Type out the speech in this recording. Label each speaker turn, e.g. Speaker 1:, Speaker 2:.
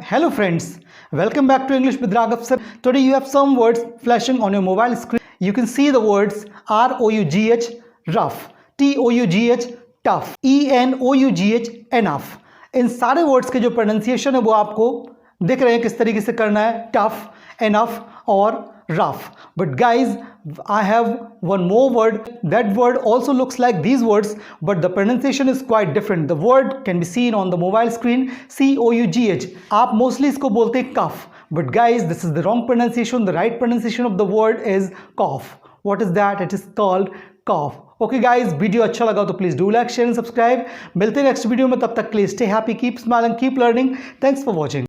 Speaker 1: Hello friends, welcome back to English with Raghav sir. Today you have some words flashing on your mobile screen. You can see the words ROUGH, rough, TOUGH, tough, ENOUGH, enough. इन सारे words के जो pronunciation है वो आपको दिख रहे हैं किस तरीके से करना है, टफ, एनफ और rough. But guys, I have one more word. That word also looks like these words, but the pronunciation is quite different. The word can be seen on the mobile screen, COUGH. आप mostly इसको बोलते हैं cough, but guys, this is the wrong pronunciation. The right pronunciation of the word is cough. What is that? It is called cough. Okay guys, video अच्छा लगा तो please do like, share and subscribe. मिलते हैं next video में, तब तक के लिए stay happy, keep smiling, keep learning. Thanks for watching.